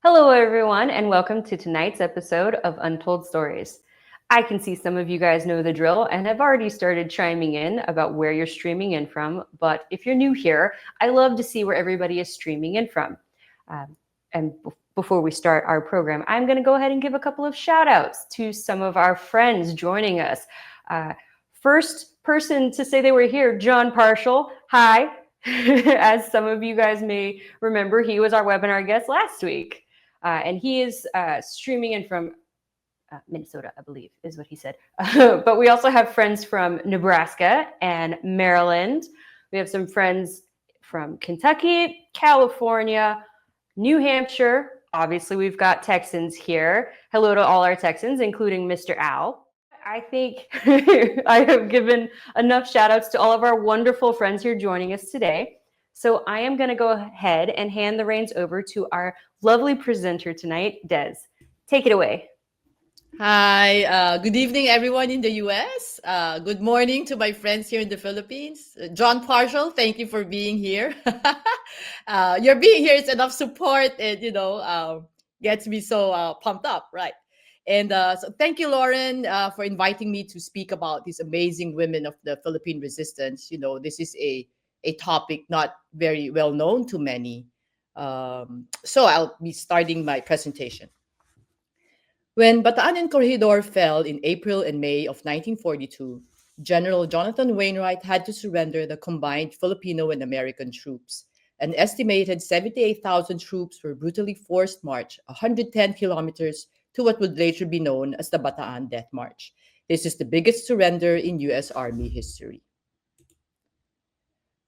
Hello, everyone, and welcome to tonight's episode of Untold Stories. I can see some of you guys know the drill and have already started chiming in about where you're streaming in from. But if you're new here, I love to see where everybody is streaming in from. Before we start our program, I'm going to go ahead and give a couple of shout outs to some of our friends joining us. First person to say they were here, John Partial. Hi. As some of you guys may remember, he was our webinar guest last week. And he is streaming in from Minnesota, I believe, is what he said. But we also have friends from Nebraska and Maryland. We have some friends from Kentucky, California, New Hampshire. Obviously, we've got Texans here. Hello to all our Texans, including Mr. Al. I think I have given enough shout outs to all of our wonderful friends here joining us today. So I am going to go ahead and hand the reins over to our lovely presenter tonight, Des. Take it away. Hi, good evening, everyone in the US. Good morning to my friends here in the Philippines. John Partial, thank you for being here. Your being here is enough support and, gets me so pumped up, right? And so thank you, Lauren, for inviting me to speak about these amazing women of the Philippine resistance. This is a topic not very well known to many. So I'll be starting my presentation. When Bataan and Corregidor fell in April and May of 1942, General Jonathan Wainwright had to surrender the combined Filipino and American troops. An estimated 78,000 troops were brutally forced march 110 kilometers to what would later be known as the Bataan Death March. This is the biggest surrender in U.S. Army history.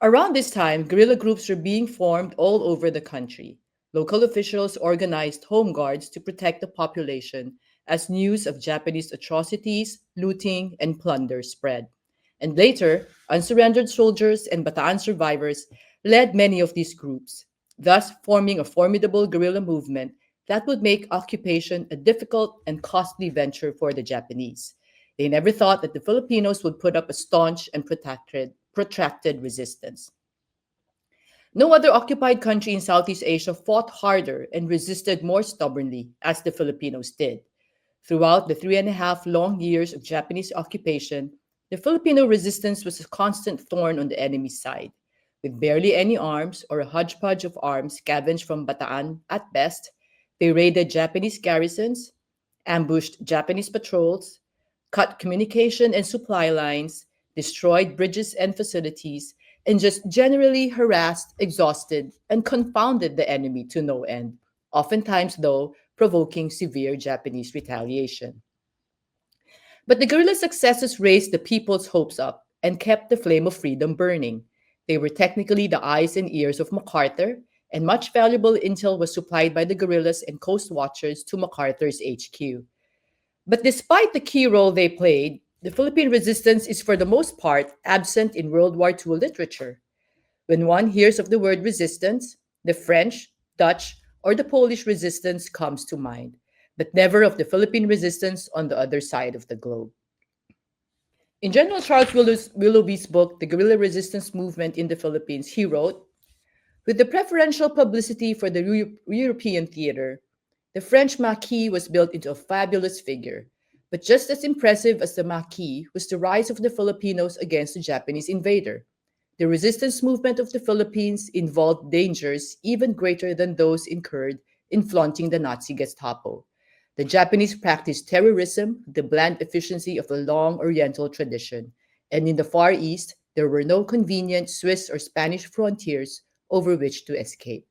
Around this time, guerrilla groups were being formed all over the country. Local officials organized home guards to protect the population as news of Japanese atrocities, looting, and plunder spread. And later, unsurrendered soldiers and Bataan survivors led many of these groups, thus forming a formidable guerrilla movement that would make occupation a difficult and costly venture for the Japanese. They never thought that the Filipinos would put up a staunch and protracted resistance. No other occupied country in Southeast Asia fought harder and resisted more stubbornly as the Filipinos did. Throughout the 3.5 long years of Japanese occupation, the Filipino resistance was a constant thorn on the enemy's side. With barely any arms or a hodgepodge of arms scavenged from Bataan at best, they raided Japanese garrisons, ambushed Japanese patrols, cut communication and supply lines, destroyed bridges and facilities, and just generally harassed, exhausted, and confounded the enemy to no end, oftentimes, though, provoking severe Japanese retaliation. But the guerrilla successes raised the people's hopes up and kept the flame of freedom burning. They were technically the eyes and ears of MacArthur, and much valuable intel was supplied by the guerrillas and coast watchers to MacArthur's HQ. But despite the key role they played, the Philippine resistance is for the most part absent in World War II literature. When one hears of the word resistance, the French, Dutch, or the Polish resistance comes to mind, but never of the Philippine resistance on the other side of the globe. In General Charles Willoughby's book, The Guerrilla Resistance Movement in the Philippines, he wrote, "With the preferential publicity for the European theater, the French Maquis was built into a fabulous figure. But just as impressive as the Maquis was the rise of the Filipinos against the Japanese invader. The resistance movement of the Philippines involved dangers even greater than those incurred in flaunting the Nazi Gestapo. The Japanese practiced terrorism, the bland efficiency of a long Oriental tradition, and in the Far East, there were no convenient Swiss or Spanish frontiers over which to escape."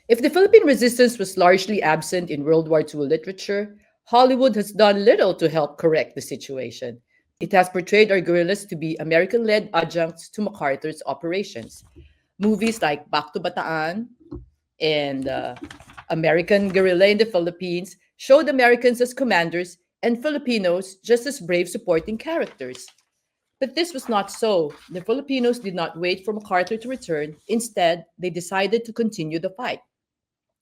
If the Philippine resistance was largely absent in World War II literature, Hollywood has done little to help correct the situation. It has portrayed our guerrillas to be American-led adjuncts to MacArthur's operations. Movies like Back to Bataan and American Guerrilla in the Philippines showed Americans as commanders and Filipinos just as brave supporting characters. But this was not so. The Filipinos did not wait for MacArthur to return. Instead, they decided to continue the fight.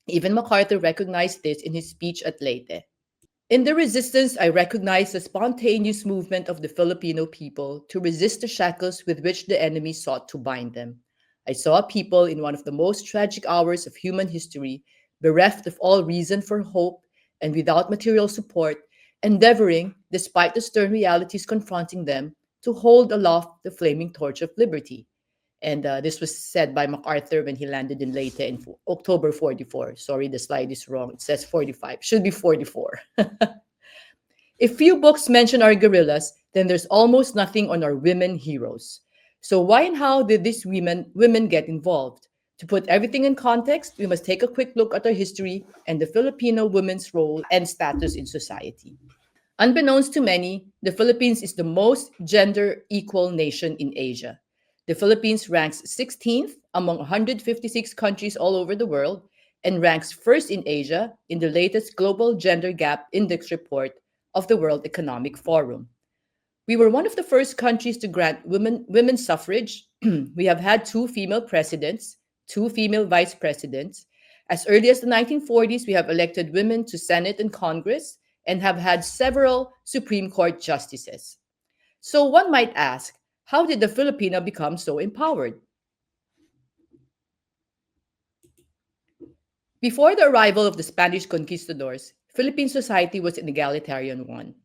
Even MacArthur recognized this in his speech at Leyte. "In the resistance, I recognize the spontaneous movement of the Filipino people to resist the shackles with which the enemy sought to bind them. I saw a people in one of the most tragic hours of human history, bereft of all reason for hope and without material support, endeavoring, despite the stern realities confronting them, to hold aloft the flaming torch of liberty. And this was said by MacArthur when he landed in Leyte in October 44. Sorry, the slide is wrong. It says 45. Should be 44. If few books mention our guerrillas, then there's almost nothing on our women heroes. So why and how did these women get involved? To put everything in context, we must take a quick look at our history and the Filipino women's role and status in society. Unbeknownst to many, the Philippines is the most gender equal nation in Asia. The Philippines ranks 16th among 156 countries all over the world and ranks first in Asia in the latest Global Gender Gap Index report of the World Economic Forum. We were one of the first countries to grant women's suffrage. We have had two female presidents, two female vice presidents. As early as the 1940s, we have elected women to Senate and Congress and have had several Supreme Court justices. So one might ask, how did the Filipino become so empowered? Before the arrival of the Spanish conquistadors, Philippine society was an egalitarian one.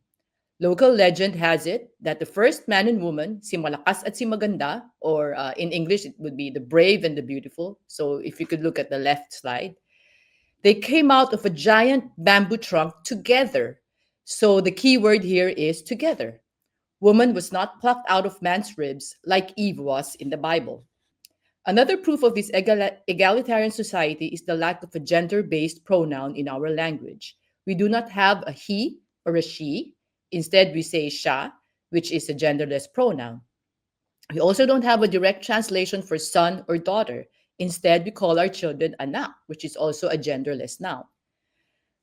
Local legend has it that the first man and woman, si Malakas at si Maganda, or in English it would be the brave and the beautiful. So if you could look at the left slide, they came out of a giant bamboo trunk together. So the key word here is together. Woman was not plucked out of man's ribs like Eve was in the Bible. Another proof of this egalitarian society is the lack of a gender based pronoun in our language. We do not have a he or a she. Instead, we say siya, which is a genderless pronoun. We also don't have a direct translation for son or daughter. Instead, we call our children anak, which is also a genderless noun.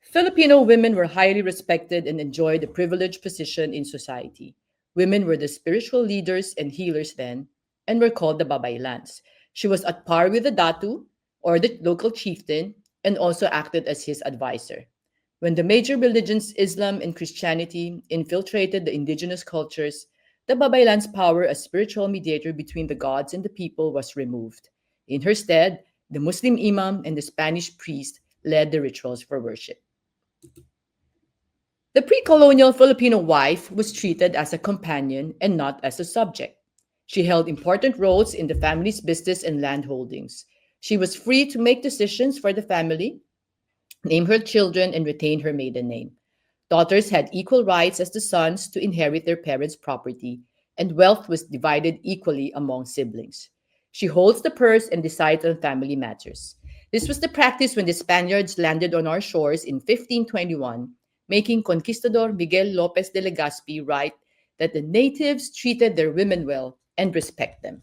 Filipino women were highly respected and enjoyed a privileged position in society. Women were the spiritual leaders and healers then, and were called the babaylans. She was at par with the datu, or the local chieftain, and also acted as his advisor. When the major religions, Islam and Christianity, infiltrated the indigenous cultures, the babaylan's power as spiritual mediator between the gods and the people was removed. In her stead, the Muslim imam and the Spanish priest led the rituals for worship. The pre-colonial Filipino wife was treated as a companion and not as a subject. She held important roles in the family's business and land holdings. She was free to make decisions for the family, name her children, and retain her maiden name. Daughters had equal rights as the sons to inherit their parents' property, and wealth was divided equally among siblings. She holds the purse and decides on family matters. This was the practice when the Spaniards landed on our shores in 1521, making Conquistador Miguel Lopez de Legazpi write that the natives treated their women well and respect them.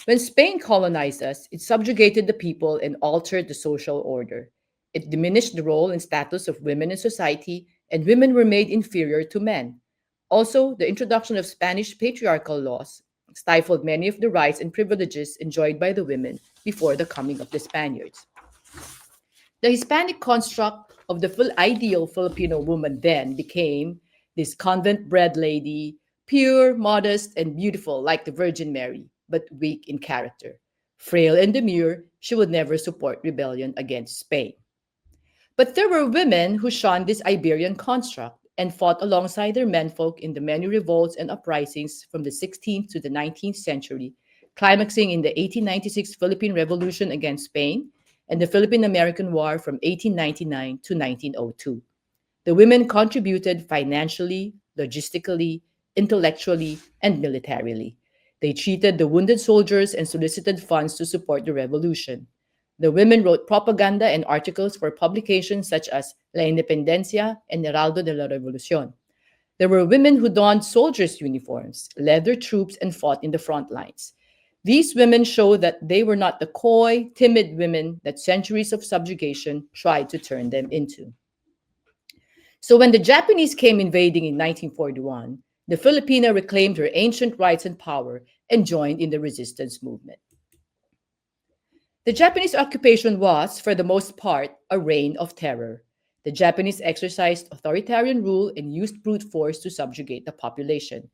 When Spain colonized us, it subjugated the people and altered the social order. It diminished the role and status of women in society, and women were made inferior to men. Also, the introduction of Spanish patriarchal laws stifled many of the rights and privileges enjoyed by the women before the coming of the Spaniards. The Hispanic construct of the full ideal Filipino woman then became this convent bred lady, pure, modest, and beautiful like the Virgin Mary, but weak in character. Frail and demure, she would never support rebellion against Spain. But there were women who shunned this Iberian construct and fought alongside their menfolk in the many revolts and uprisings from the 16th to the 19th century, climaxing in the 1896 Philippine Revolution against Spain and the Philippine-American War from 1899 to 1902. The women contributed financially, logistically, intellectually, and militarily. They treated the wounded soldiers and solicited funds to support the revolution. The women wrote propaganda and articles for publications such as La Independencia and Heraldo de la Revolucion. There were women who donned soldiers' uniforms, led their troops, and fought in the front lines. These women show that they were not the coy, timid women that centuries of subjugation tried to turn them into. So when the Japanese came invading in 1941, the Filipina reclaimed her ancient rights and power and joined in the resistance movement. The Japanese occupation was, for the most part, a reign of terror. The Japanese exercised authoritarian rule and used brute force to subjugate the population.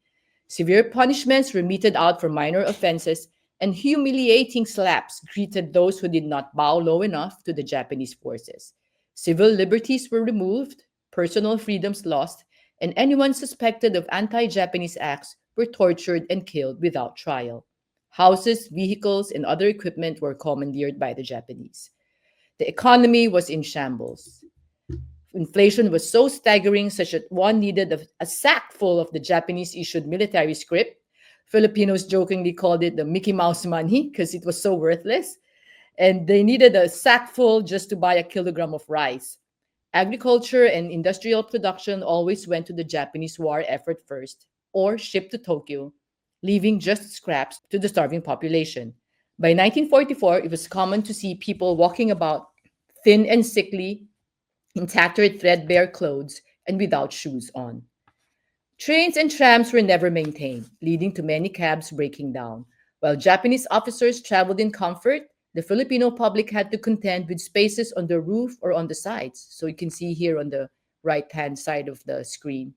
Severe punishments were meted out for minor offenses, and humiliating slaps greeted those who did not bow low enough to the Japanese forces. Civil liberties were removed, personal freedoms lost, and anyone suspected of anti Japanese acts were tortured and killed without trial. Houses, vehicles, and other equipment were commandeered by the Japanese. The economy was in shambles. Inflation was so staggering, such that one needed a sack full of the Japanese issued military script. Filipinos jokingly called it the Mickey Mouse money because it was so worthless. And they needed a sack full just to buy a kilogram of rice. Agriculture and industrial production always went to the Japanese war effort first, or shipped to Tokyo, leaving just scraps to the starving population. By 1944, it was common to see people walking about thin and sickly, in tattered, threadbare clothes, and without shoes on. Trains and trams were never maintained, leading to many cabs breaking down. While Japanese officers traveled in comfort, the Filipino public had to contend with spaces on the roof or on the sides. So you can see here on the right hand side of the screen.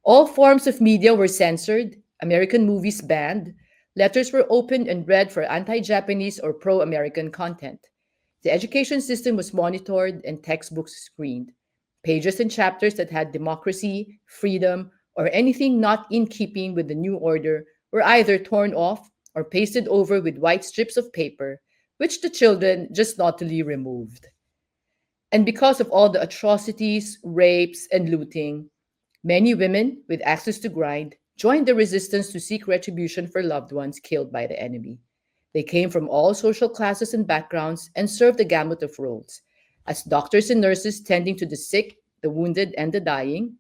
All forms of media were censored, American movies banned, letters were opened and read for anti Japanese or pro American content. The education system was monitored and textbooks screened. Pages and chapters that had democracy, freedom, or anything not in keeping with the new order were either torn off or pasted over with white strips of paper, which the children just naughtily removed. And because of all the atrocities, rapes, and looting, many women with access to grind joined the resistance to seek retribution for loved ones killed by the enemy. They came from all social classes and backgrounds and served the gamut of roles as doctors and nurses tending to the sick, the wounded, and the dying,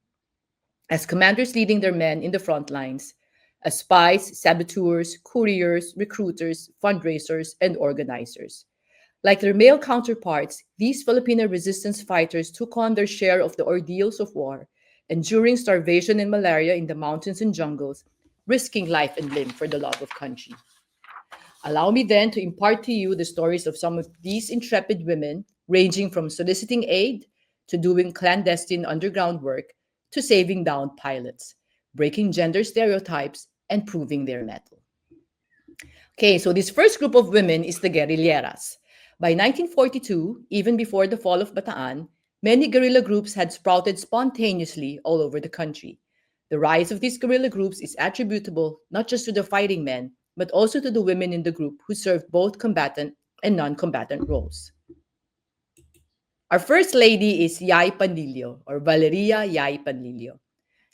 as commanders leading their men in the front lines, as spies, saboteurs, couriers, recruiters, fundraisers, and organizers. Like their male counterparts, these Filipino resistance fighters took on their share of the ordeals of war, enduring starvation and malaria in the mountains and jungles, risking life and limb for the love of country. Allow me then to impart to you the stories of some of these intrepid women, ranging from soliciting aid to doing clandestine underground work to saving down pilots, breaking gender stereotypes, and proving their mettle. Okay, so this first group of women is the guerrilleras. By 1942, even before the fall of Bataan, many guerrilla groups had sprouted spontaneously all over the country. The rise of these guerrilla groups is attributable not just to the fighting men, but also to the women in the group who served both combatant and non-combatant roles. Our first lady is Yay Panlilio, or Valeria Yay Panlilio.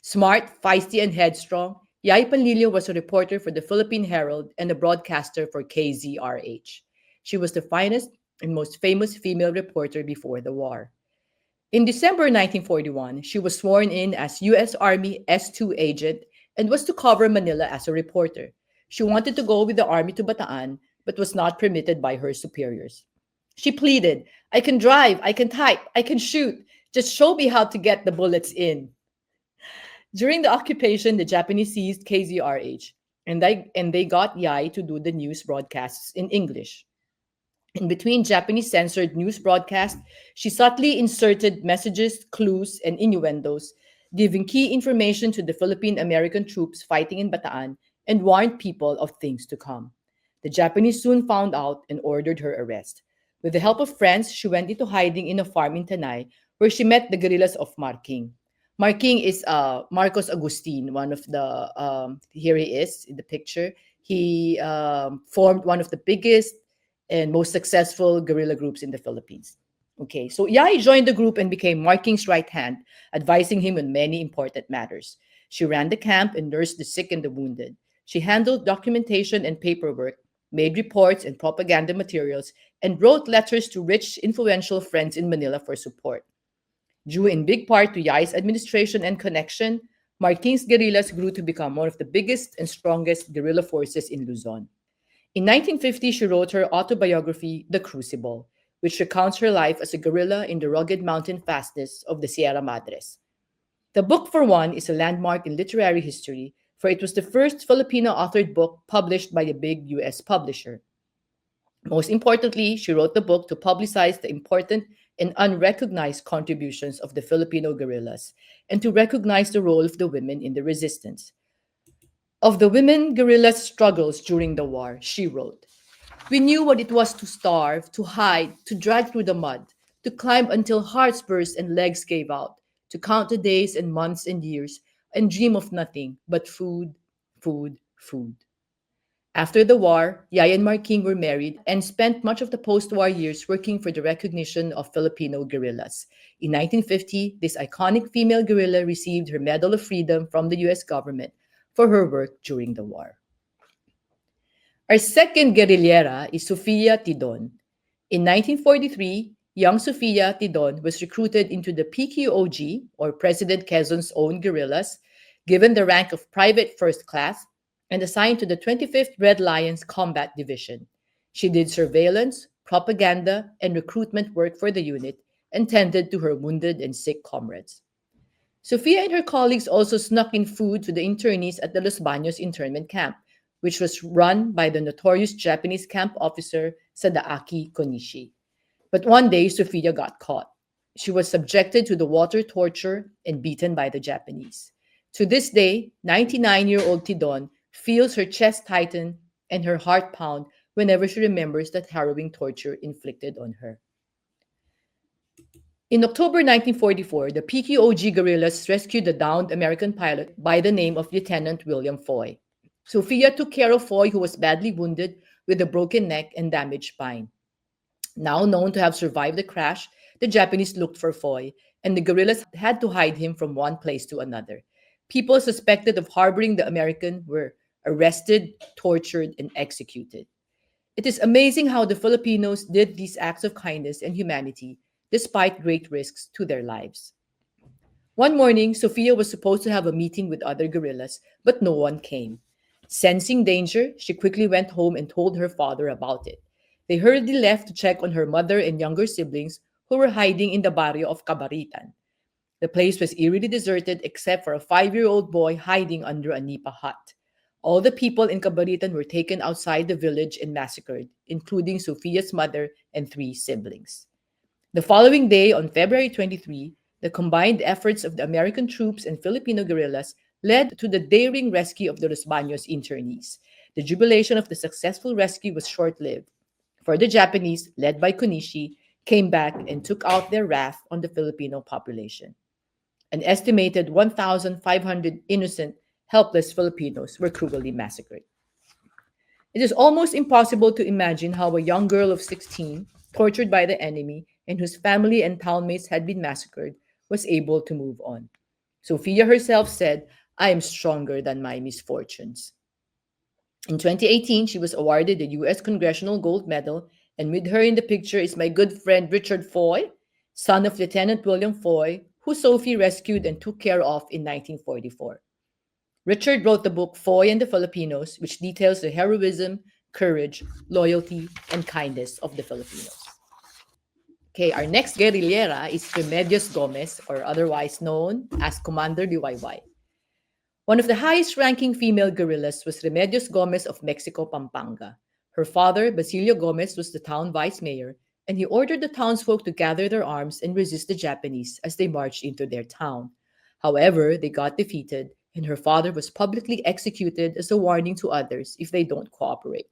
Smart, feisty, and headstrong, Yay Panlilio was a reporter for the Philippine Herald and a broadcaster for KZRH. She was the finest and most famous female reporter before the war. In December 1941, she was sworn in as U.S. Army S-2 agent and was to cover Manila as a reporter. She wanted to go with the army to Bataan, but was not permitted by her superiors. She pleaded, "I can drive, I can type, I can shoot. Just show me how to get the bullets in." During the occupation, the Japanese seized KZRH, and they got Yai to do the news broadcasts in English. In between Japanese censored news broadcasts, she subtly inserted messages, clues, and innuendos, giving key information to the Philippine American troops fighting in Bataan and warned people of things to come. The Japanese soon found out and ordered her arrest. With the help of friends, she went into hiding in a farm in Tanay, where she met the guerrillas of Marking. Marking is Marcos Agustin, one of the, here he is in the picture. He formed one of the biggest and most successful guerrilla groups in the Philippines. Okay, so Yai joined the group and became Marking's right hand, advising him on many important matters. She ran the camp and nursed the sick and the wounded. She handled documentation and paperwork, made reports and propaganda materials, and wrote letters to rich, influential friends in Manila for support. Due in big part to Yai's administration and connection, Marking's guerrillas grew to become one of the biggest and strongest guerrilla forces in Luzon. In 1950, she wrote her autobiography, The Crucible, which recounts her life as a guerrilla in the rugged mountain fastness of the Sierra Madres. The book, for one, is a landmark in literary history, for it was the first Filipino-authored book published by a big U.S. publisher. Most importantly, she wrote the book to publicize the important and unrecognized contributions of the Filipino guerrillas and to recognize the role of the women in the resistance. Of the women guerrillas' struggles during the war, she wrote, "We knew what it was to starve, to hide, to drag through the mud, to climb until hearts burst and legs gave out, to count the days and months and years, and dream of nothing but food, food, food." After the war, Yaya and Marking were married and spent much of the post-war years working for the recognition of Filipino guerrillas. In 1950, this iconic female guerrilla received her Medal of Freedom from the US government for her work during the war. Our second guerrillera is Sofia Tidon. In 1943, young Sofia Tidon was recruited into the PQOG, or President Quezon's own guerrillas, given the rank of Private First Class, and assigned to the 25th Red Lions Combat Division. She did surveillance, propaganda, and recruitment work for the unit and tended to her wounded and sick comrades. Sofia and her colleagues also snuck in food to the internees at the Los Baños internment camp, which was run by the notorious Japanese camp officer Sadaaki Konishi. But one day, Sofia got caught. She was subjected to the water torture and beaten by the Japanese. To this day, 99-year-old Tidon feels her chest tighten and her heart pound whenever she remembers that harrowing torture inflicted on her. In October 1944, the PQOG guerrillas rescued a downed American pilot by the name of Lieutenant William Foy. Sofia took care of Foy, who was badly wounded with a broken neck and damaged spine. Now known to have survived the crash, the Japanese looked for Foy, and the guerrillas had to hide him from one place to another. People suspected of harboring the American were arrested, tortured, and executed. It is amazing how the Filipinos did these acts of kindness and humanity despite great risks to their lives. One morning, Sofia was supposed to have a meeting with other guerrillas, but no one came. Sensing danger, she quickly went home and told her father about it. They hurriedly left to check on her mother and younger siblings who were hiding in the barrio of Cabaritan. The place was eerily deserted except for a 5-year-old boy hiding under a nipa hut. All the people in Cabaritan were taken outside the village and massacred, including Sofia's mother and 3 siblings. The following day, on February 23, the combined efforts of the American troops and Filipino guerrillas led to the daring rescue of the Los Baños internees. The jubilation of the successful rescue was short-lived, for the Japanese, led by Konishi, came back and took out their wrath on the Filipino population. An estimated 1,500 innocent, helpless Filipinos were cruelly massacred. It is almost impossible to imagine how a young girl of 16, tortured by the enemy, and whose family and townmates had been massacred, was able to move on. Sofia herself said, "I am stronger than my misfortunes." In 2018, she was awarded the U.S. Congressional Gold Medal, and with her in the picture is my good friend Richard Foy, son of Lieutenant William Foy, who Sophie rescued and took care of in 1944. Richard wrote the book Foy and the Filipinos, which details the heroism, courage, loyalty, and kindness of the Filipinos. Okay, our next guerrillera is Remedios Gomez, or otherwise known as Commander Liwayway. One of the highest-ranking female guerrillas was Remedios Gomez of Mexico, Pampanga. Her father, Basilio Gomez, was the town vice mayor, and he ordered the townsfolk to gather their arms and resist the Japanese as they marched into their town. However, they got defeated, and her father was publicly executed as a warning to others if they don't cooperate.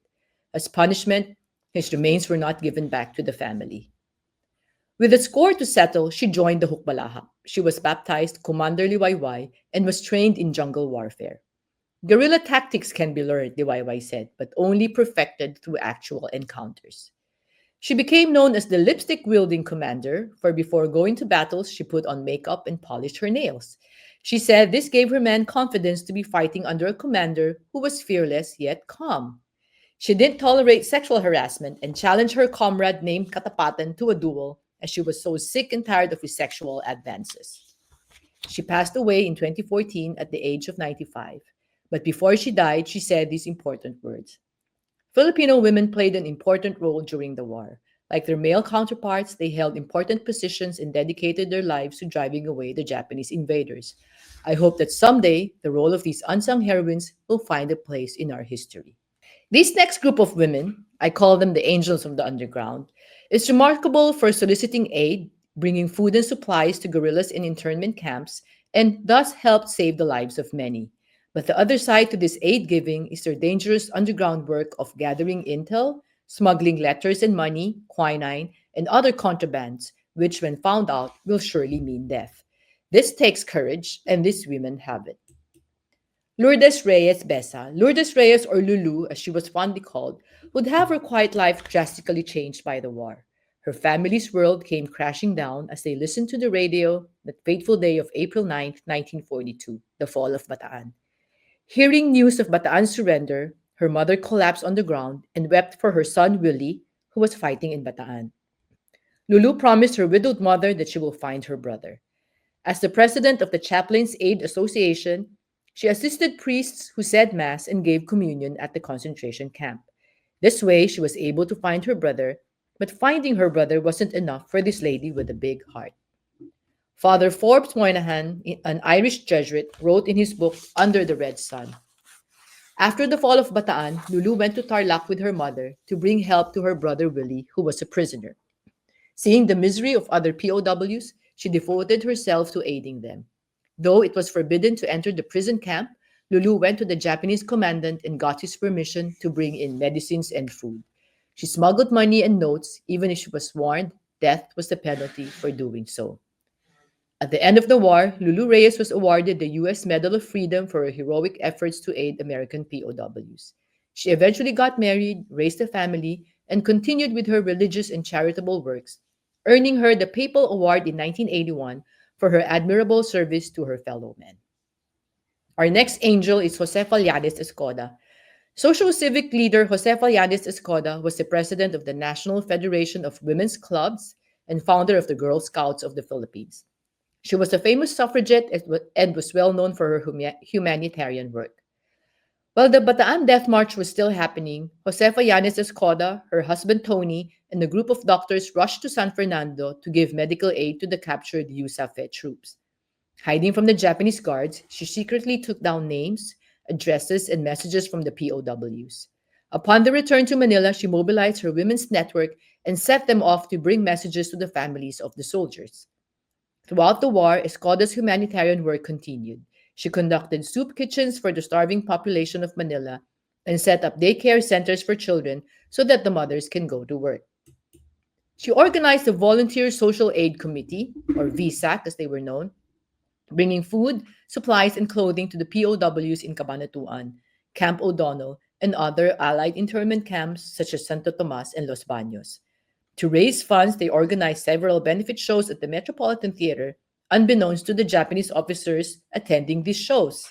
As punishment, his remains were not given back to the family. With a score to settle, she joined the Hukbalahap. She was baptized Commander Liwayway and was trained in jungle warfare. Guerrilla tactics can be learned, Liwayway said, but only perfected through actual encounters. She became known as the lipstick-wielding commander, for before going to battles, she put on makeup and polished her nails. She said this gave her men confidence to be fighting under a commander who was fearless yet calm. She didn't tolerate sexual harassment and challenged her comrade named Katapatan to a duel, as she was so sick and tired of his sexual advances. She passed away in 2014 at the age of 95. But before she died, she said these important words. Filipino women played an important role during the war. Like their male counterparts, they held important positions and dedicated their lives to driving away the Japanese invaders. I hope that someday the role of these unsung heroines will find a place in our history. This next group of women, I call them the angels of the underground, is remarkable for soliciting aid, bringing food and supplies to guerrillas in internment camps, and thus helped save the lives of many. But the other side to this aid giving is their dangerous underground work of gathering intel, smuggling letters and money, quinine, and other contrabands, which, when found out, will surely mean death. This takes courage, and these women have it. Lourdes Reyes Besa, Lourdes Reyes or Lulu, as she was fondly called, would have her quiet life drastically changed by the war. Her family's world came crashing down as they listened to the radio that fateful day of April 9th, 1942, the fall of Bataan. Hearing news of Bataan's surrender, her mother collapsed on the ground and wept for her son Willie, who was fighting in Bataan. Lulu promised her widowed mother that she will find her brother. As the president of the Chaplains Aid Association, she assisted priests who said Mass and gave communion at the concentration camp. This way, she was able to find her brother, but finding her brother wasn't enough for this lady with a big heart. Father Forbes Moynihan, an Irish Jesuit, wrote in his book Under the Red Sun. After the fall of Bataan, Lulu went to Tarlac with her mother to bring help to her brother Willie, who was a prisoner. Seeing the misery of other POWs, she devoted herself to aiding them. Though it was forbidden to enter the prison camp, Lulu went to the Japanese commandant and got his permission to bring in medicines and food. She smuggled money and notes, even if she was warned death was the penalty for doing so. At the end of the war, Lulu Reyes was awarded the U.S. Medal of Freedom for her heroic efforts to aid American POWs. She eventually got married, raised a family, and continued with her religious and charitable works, earning her the Papal Award in 1981 for her admirable service to her fellow men. Our next angel is Josefa Llanes Escoda. Social civic leader Josefa Llanes Escoda was the president of the National Federation of Women's Clubs and founder of the Girl Scouts of the Philippines. She was a famous suffragette and was well known for her humanitarian work. While the Bataan Death March was still happening, Josefa Llanes Escoda, her husband Tony, and a group of doctors rushed to San Fernando to give medical aid to the captured USAFE troops. Hiding from the Japanese guards, she secretly took down names, addresses, and messages from the POWs. Upon the return to Manila, she mobilized her women's network and set them off to bring messages to the families of the soldiers. Throughout the war, Escoda's humanitarian work continued. She conducted soup kitchens for the starving population of Manila and set up daycare centers for children so that the mothers can go to work. She organized the Volunteer Social Aid Committee, or VSAC as they were known, bringing food, supplies, and clothing to the POWs in Cabanatuan, Camp O'Donnell, and other allied internment camps such as Santo Tomas and Los Baños. To raise funds, they organized several benefit shows at the Metropolitan Theater, unbeknownst to the Japanese officers attending these shows.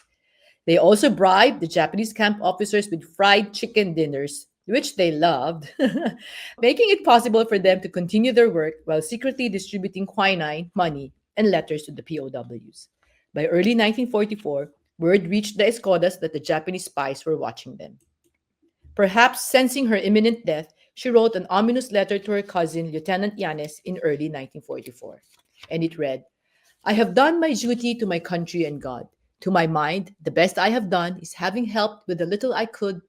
They also bribed the Japanese camp officers with fried chicken dinners, which they loved, making it possible for them to continue their work while secretly distributing quinine, money, and letters to the POWs. By early 1944, word reached the Escodas that the Japanese spies were watching them. Perhaps sensing her imminent death, she wrote an ominous letter to her cousin, Lieutenant Llanes, in early 1944. And it read, I have done my duty to my country and God. To my mind, the best I have done is having helped with the little I could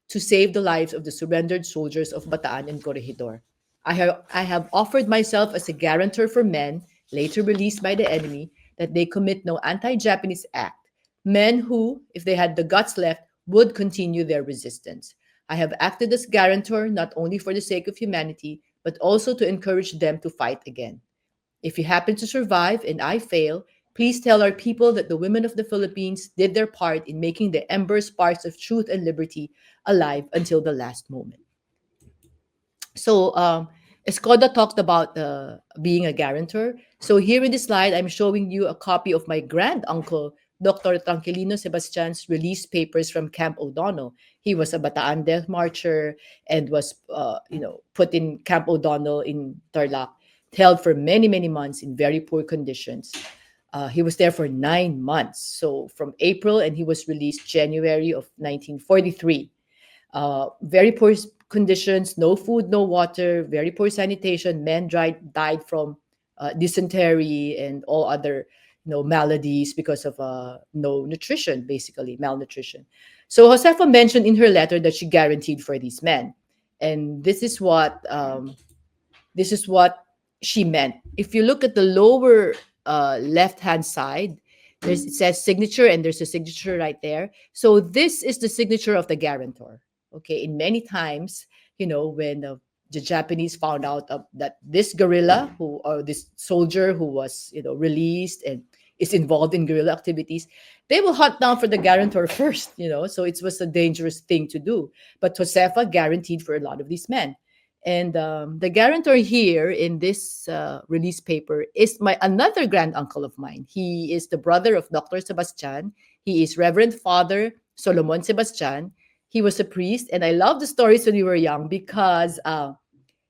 to save the lives of the surrendered soldiers of Bataan and Corregidor. I have offered myself as a guarantor for men, later released by the enemy, that they commit no anti-Japanese act. Men who, if they had the guts left, would continue their resistance. I have acted as guarantor not only for the sake of humanity, but also to encourage them to fight again. If you happen to survive and I fail, please tell our people that the women of the Philippines did their part in making the embers sparks of truth and liberty alive until the last moment. So, Escoda talked about being a guarantor. So here in this slide, I'm showing you a copy of my grand uncle, Dr. Tranquilino Sebastian's released papers from Camp O'Donnell. He was a Bataan death marcher and was, put in Camp O'Donnell in Tarlac, held for many, many months in very poor conditions. He was there for 9 months. So from April, and he was released January of 1943. Very poor conditions, no food, no water, very poor sanitation. Men died from dysentery and all other maladies because of no nutrition, basically malnutrition. So Josefa mentioned in her letter that she guaranteed for these men, and this is what she meant. If you look at the lower left hand side, It says signature, and there's a signature right there. So this is the signature of the guarantor. Okay, in many times, when the Japanese found out that this guerrilla who or this soldier who was released and is involved in guerrilla activities, they will hunt down for the guarantor first. So it was a dangerous thing to do. But Josefa guaranteed for a lot of these men. And the guarantor here in this release paper is my another grand uncle of mine. He is the brother of Dr. Sebastian. He is Reverend Father Solomon Sebastian. He was a priest, and I love the stories when we were young because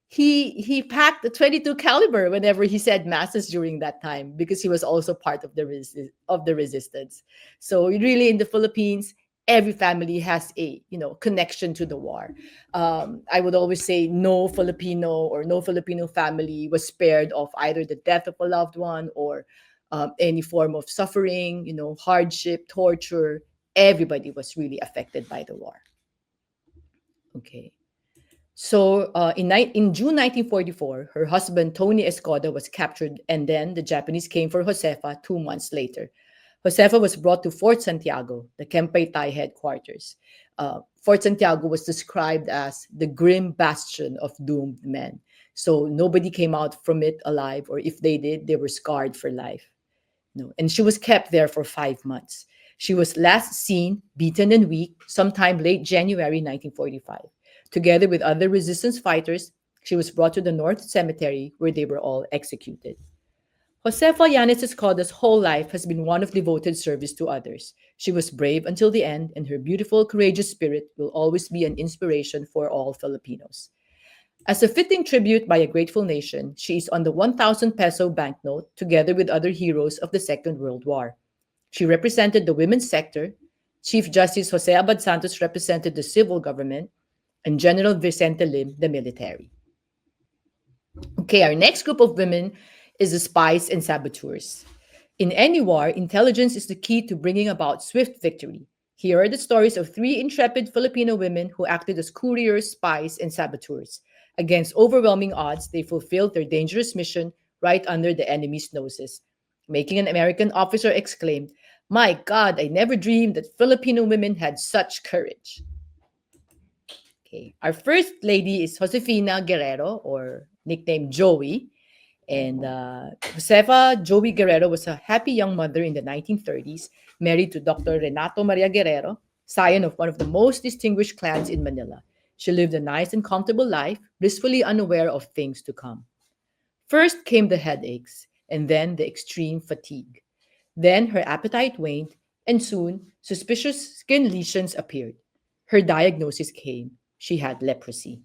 he packed the 22 caliber whenever he said masses during that time because he was also part of the resistance. So really in the Philippines, every family has a connection to the war. I would always say no Filipino family was spared of either the death of a loved one or any form of suffering, hardship, torture. Everybody was really affected by the war. Okay. So in June 1944, her husband Tony Escoda was captured, and then the Japanese came for Josefa 2 months later. Josefa was brought to Fort Santiago, the Kempei Thai headquarters. Fort Santiago was described as the grim bastion of doomed men. So nobody came out from it alive, or if they did, they were scarred for life. No, and she was kept there for 5 months. She was last seen beaten and weak sometime late January 1945. Together with other resistance fighters, she was brought to the North Cemetery where they were all executed. Josefa Llanes Escoda's whole life has been one of devoted service to others. She was brave until the end, and her beautiful, courageous spirit will always be an inspiration for all Filipinos. As a fitting tribute by a grateful nation, she is on the 1,000 peso banknote together with other heroes of the Second World War. She represented the women's sector. Chief Justice Jose Abad Santos represented the civil government, and General Vicente Lim, the military. Okay, our next group of women is the spies and saboteurs. In any war, intelligence is the key to bringing about swift victory. Here are the stories of three intrepid Filipino women who acted as couriers, spies, and saboteurs. Against overwhelming odds, they fulfilled their dangerous mission right under the enemy's noses, making an American officer exclaim, "My God, I never dreamed that Filipino women had such courage." Okay. Our first lady is Josefina Guerrero, or nicknamed Joey. And Josefa Joey Guerrero was a happy young mother in the 1930s, married to Dr. Renato Maria Guerrero, scion of one of the most distinguished clans in Manila. She lived a nice and comfortable life, blissfully unaware of things to come. First came the headaches, and then the extreme fatigue. Then her appetite waned, and soon suspicious skin lesions appeared. Her diagnosis came. She had leprosy.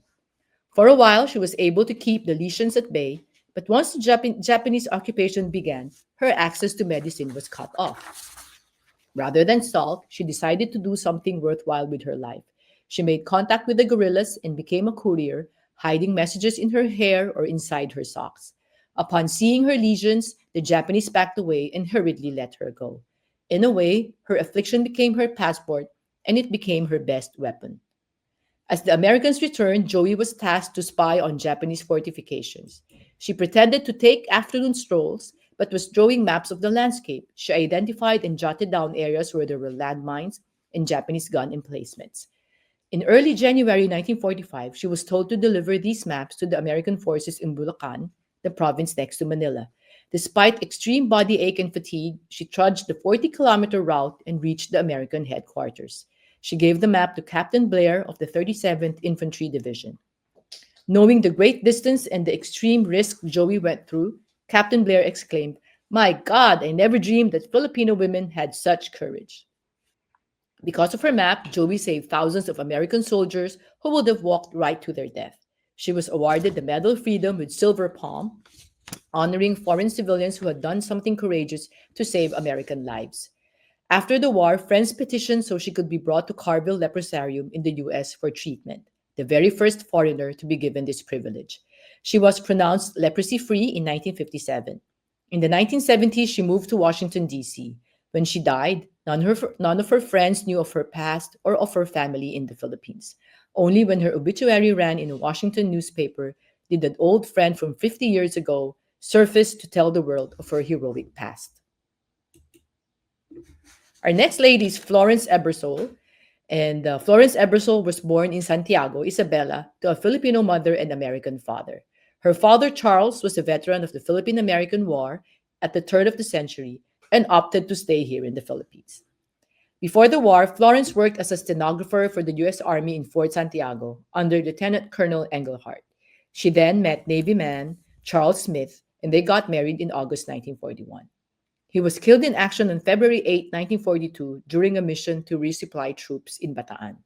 For a while, she was able to keep the lesions at bay, but once the Japanese occupation began, her access to medicine was cut off. Rather than sulk, she decided to do something worthwhile with her life. She made contact with the guerrillas and became a courier, hiding messages in her hair or inside her socks. Upon seeing her lesions, the Japanese backed away and hurriedly let her go. In a way, her affliction became her passport, and it became her best weapon. As the Americans returned, Joey was tasked to spy on Japanese fortifications. She pretended to take afternoon strolls, but was drawing maps of the landscape. She identified and jotted down areas where there were landmines and Japanese gun emplacements. In early January 1945, she was told to deliver these maps to the American forces in Bulacan, the province next to Manila. Despite extreme body ache and fatigue, she trudged the 40-kilometer route and reached the American headquarters. She gave the map to Captain Blair of the 37th Infantry Division. Knowing the great distance and the extreme risk Joey went through, Captain Blair exclaimed, "My God, I never dreamed that Filipino women had such courage." Because of her map, Joey saved thousands of American soldiers who would have walked right to their death. She was awarded the Medal of Freedom with silver palm, honoring foreign civilians who had done something courageous to save American lives. After the war, friends petitioned so she could be brought to Carville Leprosarium in the US for treatment, the very first foreigner to be given this privilege. She was pronounced leprosy-free in 1957. In the 1970s, she moved to Washington, D.C. When she died, none of her friends knew of her past or of her family in the Philippines. Only when her obituary ran in a Washington newspaper did an old friend from 50 years ago surface to tell the world of her heroic past. Our next lady is Florence Ebersole. And Florence Ebersole was born in Santiago, Isabela, to a Filipino mother and American father. Her father, Charles, was a veteran of the Philippine American War at the turn of the century and opted to stay here in the Philippines. Before the war, Florence worked as a stenographer for the U.S. Army in Fort Santiago under Lieutenant Colonel Engelhardt. She then met Navy man Charles Smith, and they got married in August 1941. He was killed in action on February 8, 1942, during a mission to resupply troops in Bataan.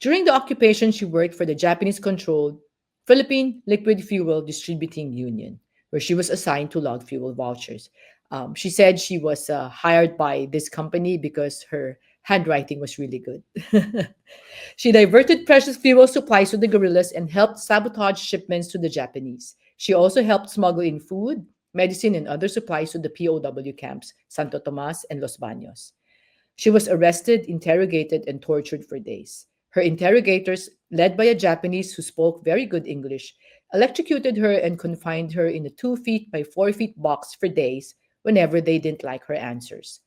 During the occupation, she worked for the Japanese controlled Philippine Liquid Fuel Distributing Union, where she was assigned to log fuel vouchers. She said she was hired by this company because her handwriting was really good. She diverted precious fuel supplies to the guerrillas and helped sabotage shipments to the Japanese. She also helped smuggle in food, medicine, and other supplies to the POW camps, Santo Tomas and Los Baños. She was arrested, interrogated, and tortured for days. Her interrogators, led by a Japanese who spoke very good English, electrocuted her and confined her in a 2 feet by 4 feet box for days whenever they didn't like her answers.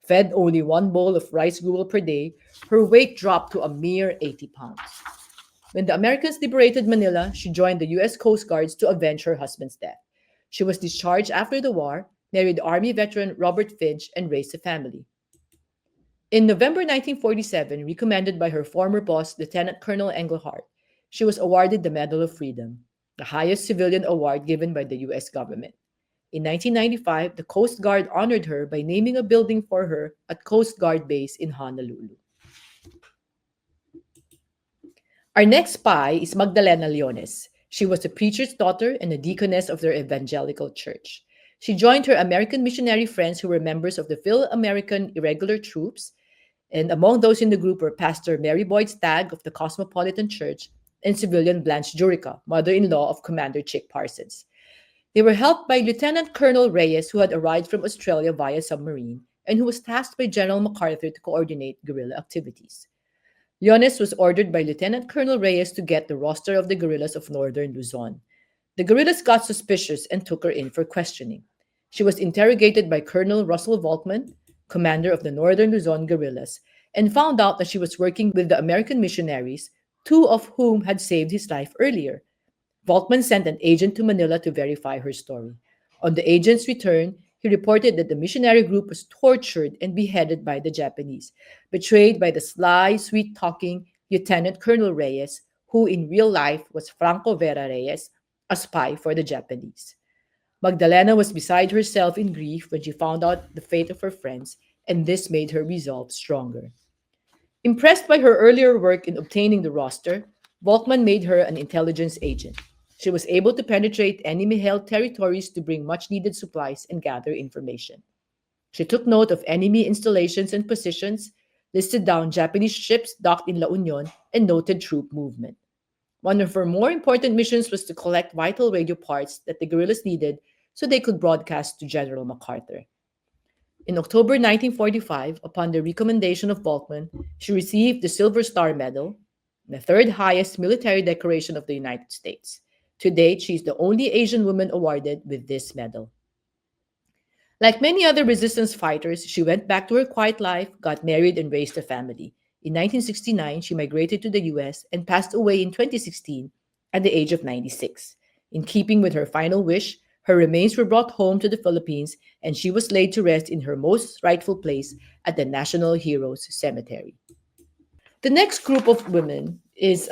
Fed only one bowl of rice gruel per day, her weight dropped to a mere 80 pounds. When the Americans liberated Manila, she joined the U.S. Coast Guards to avenge her husband's death. She was discharged after the war, married Army veteran Robert Finch, and raised a family. In November 1947, recommended by her former boss, Lieutenant Colonel Engelhardt, she was awarded the Medal of Freedom, the highest civilian award given by the U.S. government. In 1995, the Coast Guard honored her by naming a building for her at Coast Guard Base in Honolulu. Our next spy is Magdalena Llanes. She was a preacher's daughter and a deaconess of their evangelical church. She joined her American missionary friends who were members of the Phil-American Irregular Troops, and among those in the group were Pastor Mary Boyd Stagg of the Cosmopolitan Church and civilian Blanche Jurica, mother-in-law of Commander Chick Parsons. They were helped by Lieutenant Colonel Reyes, who had arrived from Australia via submarine and who was tasked by General MacArthur to coordinate guerrilla activities. Llanes was ordered by Lieutenant Colonel Reyes to get the roster of the guerrillas of northern Luzon. The guerrillas got suspicious and took her in for questioning. She was interrogated by Colonel Russell Volkman, commander of the northern Luzon guerrillas, and found out that she was working with the American missionaries, two of whom had saved his life earlier. Volkman sent an agent to Manila to verify her story. On the agent's return, he reported that the missionary group was tortured and beheaded by the Japanese, betrayed by the sly, sweet-talking Lieutenant Colonel Reyes, who in real life was Franco Vera Reyes, a spy for the Japanese. Magdalena was beside herself in grief when she found out the fate of her friends, and this made her resolve stronger. Impressed by her earlier work in obtaining the roster, Volkman made her an intelligence agent. She was able to penetrate enemy-held territories to bring much-needed supplies and gather information. She took note of enemy installations and positions, listed down Japanese ships docked in La Union, and noted troop movement. One of her more important missions was to collect vital radio parts that the guerrillas needed so they could broadcast to General MacArthur. In October 1945, upon the recommendation of Volkman, she received the Silver Star Medal, the third highest military decoration of the United States. To date, she is the only Asian woman awarded with this medal. Like many other resistance fighters, she went back to her quiet life, got married, and raised a family. In 1969, she migrated to the US and passed away in 2016 at the age of 96. In keeping with her final wish, her remains were brought home to the Philippines and she was laid to rest in her most rightful place at the National Heroes Cemetery. The next group of women is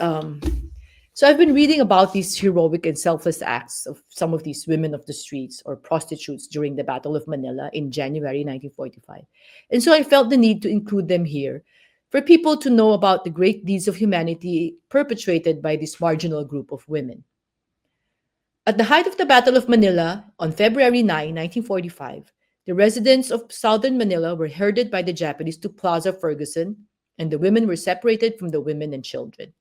so I've been reading about these heroic and selfless acts of some of these women of the streets or prostitutes during the Battle of Manila in January 1945. And so I felt the need to include them here for people to know about the great deeds of humanity perpetrated by this marginal group of women. At the height of the Battle of Manila on February 9, 1945, the residents of southern Manila were herded by the Japanese to Plaza Ferguson, and the women were separated from the women and children.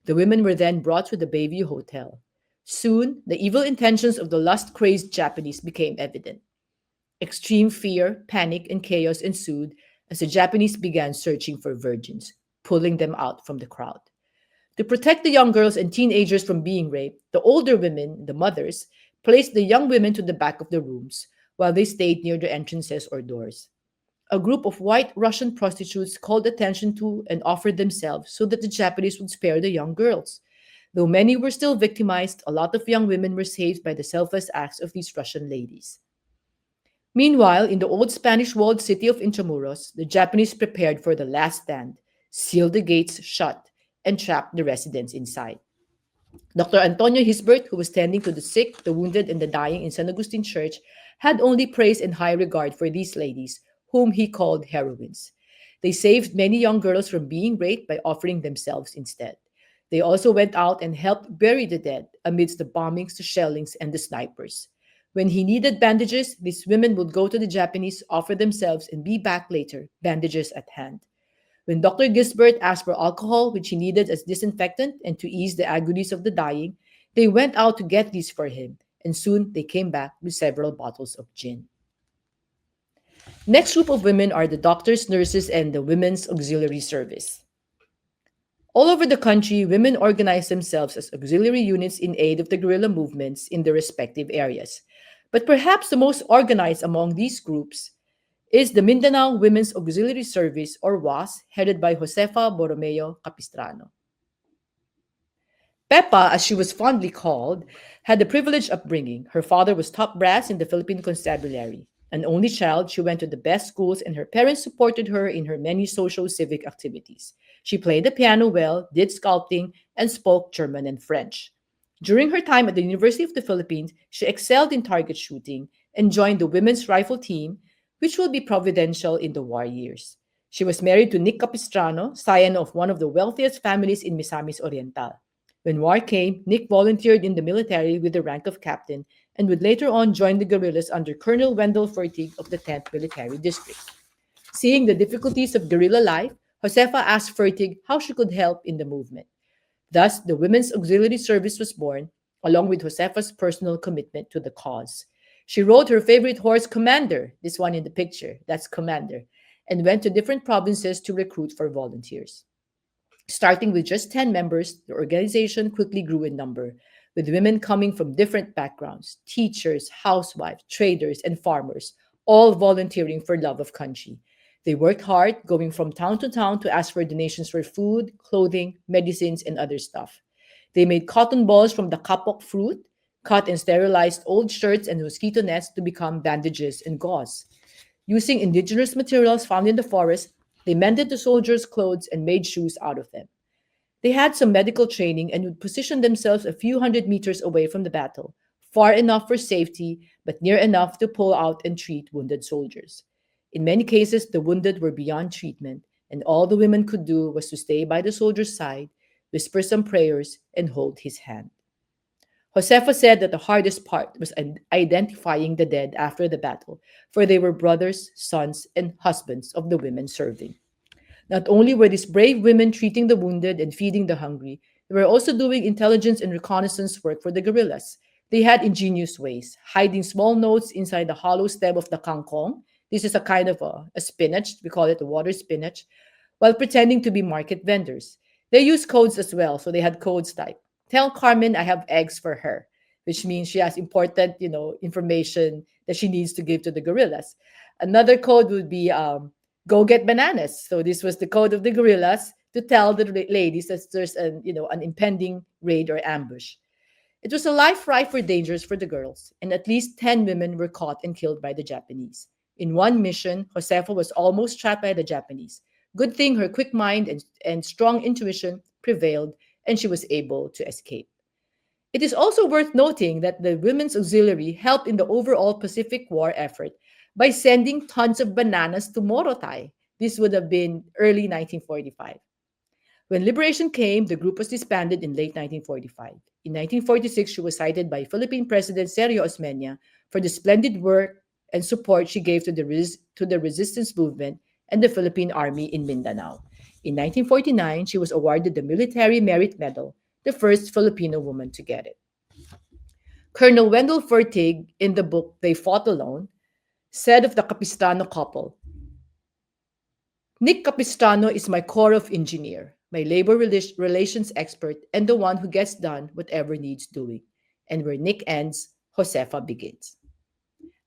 The women were then brought to the Bayview Hotel. Soon, the evil intentions of the lust-crazed Japanese became evident. Extreme fear, panic, and chaos ensued as the Japanese began searching for virgins, pulling them out from the crowd. To protect the young girls and teenagers from being raped, the older women, the mothers, placed the young women to the back of the rooms while they stayed near the entrances or doors. A group of white Russian prostitutes called attention to and offered themselves so that the Japanese would spare the young girls. Though many were still victimized, a lot of young women were saved by the selfless acts of these Russian ladies. Meanwhile, in the old Spanish walled city of Intramuros, the Japanese prepared for the last stand, sealed the gates shut, and trapped the residents inside. Dr. Antonio Hisbert, who was tending to the sick, the wounded, and the dying in San Agustin Church, had only praise and high regard for these ladies, whom he called heroines. They saved many young girls from being raped by offering themselves instead. They also went out and helped bury the dead amidst the bombings, the shellings, and the snipers. When he needed bandages, these women would go to the Japanese, offer themselves, and be back later, bandages at hand. When Dr. Gisbert asked for alcohol, which he needed as disinfectant and to ease the agonies of the dying, they went out to get these for him, and soon they came back with several bottles of gin. Next group of women are the doctors, nurses, and the Women's Auxiliary Service. All over the country, women organize themselves as auxiliary units in aid of the guerrilla movements in their respective areas. But perhaps the most organized among these groups is the Mindanao Women's Auxiliary Service, or WAS, headed by Josefa Borromeo Capistrano. Peppa, as she was fondly called, had a privileged upbringing. Her father was top brass in the Philippine Constabulary. An only child, she went to the best schools, and her parents supported her in her many social civic activities. She played the piano well, did sculpting, and spoke German and French. During her time at the University of the Philippines, she excelled in target shooting and joined the women's rifle team, which would be providential in the war years. She was married to Nick Capistrano, scion of one of the wealthiest families in Misamis Oriental. When war came, Nick volunteered in the military with the rank of captain and would later on join the guerrillas under Colonel Wendell Fertig of the 10th Military District. Seeing the difficulties of guerrilla life, Josefa asked Fertig how she could help in the movement. Thus, the Women's Auxiliary Service was born, along with Josefa's personal commitment to the cause. She rode her favorite horse, Commander, this one in the picture, that's Commander, and went to different provinces to recruit for volunteers. Starting with just 10 members, the organization quickly grew in number, with women coming from different backgrounds teachers, housewives, traders, and farmers, all volunteering for love of country. They worked hard, going from town to town to ask for donations for food, clothing, medicines, and other stuff. They made cotton balls from the kapok fruit, cut and sterilized old shirts and mosquito nets to become bandages and gauze. Using indigenous materials found in the forest, they mended the soldiers' clothes and made shoes out of them. They had some medical training and would position themselves a few hundred meters away from the battle, far enough for safety, but near enough to pull out and treat wounded soldiers. In many cases, the wounded were beyond treatment, and all the women could do was to stay by the soldier's side, whisper some prayers, and hold his hand. Josefa said that the hardest part was identifying the dead after the battle, for they were brothers, sons, and husbands of the women serving. Not only were these brave women treating the wounded and feeding the hungry, they were also doing intelligence and reconnaissance work for the guerrillas. They had ingenious ways, hiding small notes inside the hollow stem of the kangkong. This is a kind of a spinach, we call it the water spinach, while pretending to be market vendors. They used codes as well, so they had codes like, tell Carmen I have eggs for her, which means she has important, information that she needs to give to the guerrillas. Another code would be go get bananas. So this was the code of the guerrillas to tell the ladies that there's an impending raid or ambush. It was a life rife for dangers for the girls, and at least 10 women were caught and killed by the Japanese. In one mission, Josefa was almost trapped by the Japanese. Good thing her quick mind and strong intuition prevailed, and she was able to escape. It is also worth noting that the Women's Auxiliary helped in the overall Pacific War effort by sending tons of bananas to Morotai. This would have been early 1945. When liberation came, the group was disbanded in late 1945. In 1946, she was cited by Philippine President Sergio Osmeña for the splendid work and support she gave to the resistance movement and the Philippine Army in Mindanao. In 1949, she was awarded the Military Merit Medal, the first Filipino woman to get it. Colonel Wendell Fertig, in the book They Fought Alone, said of the Capistrano couple, Nick Capistrano is my corps of engineer, my labor relations expert, and the one who gets done whatever needs doing. And where Nick ends, Josefa begins.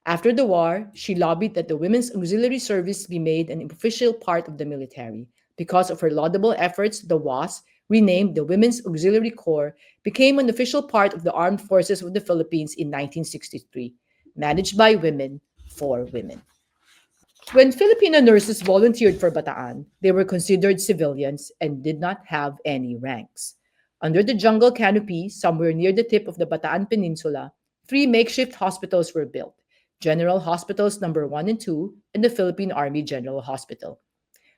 After the war, she lobbied that the Women's Auxiliary Service be made an official part of the military. Because of her laudable efforts, the WAS, renamed the Women's Auxiliary Corps, became an official part of the Armed Forces of the Philippines in 1963, managed by women for women. When Filipino nurses volunteered for Bataan, they were considered civilians and did not have any ranks. Under the jungle canopy, somewhere near the tip of the Bataan Peninsula, three makeshift hospitals were built: General Hospitals Number 1 and 2 and the Philippine Army General Hospital.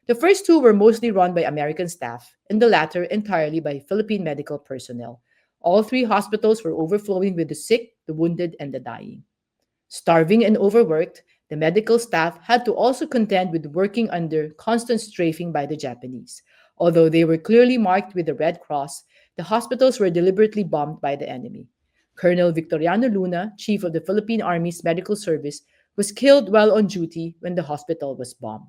The first two were mostly run by American staff, and the latter entirely by Philippine medical personnel. All three hospitals were overflowing with the sick, the wounded, and the dying. Starving and overworked, the medical staff had to also contend with working under constant strafing by the Japanese. Although they were clearly marked with the Red Cross, the hospitals were deliberately bombed by the enemy. Colonel Victoriano Luna, chief of the Philippine Army's medical service, was killed while on duty when the hospital was bombed.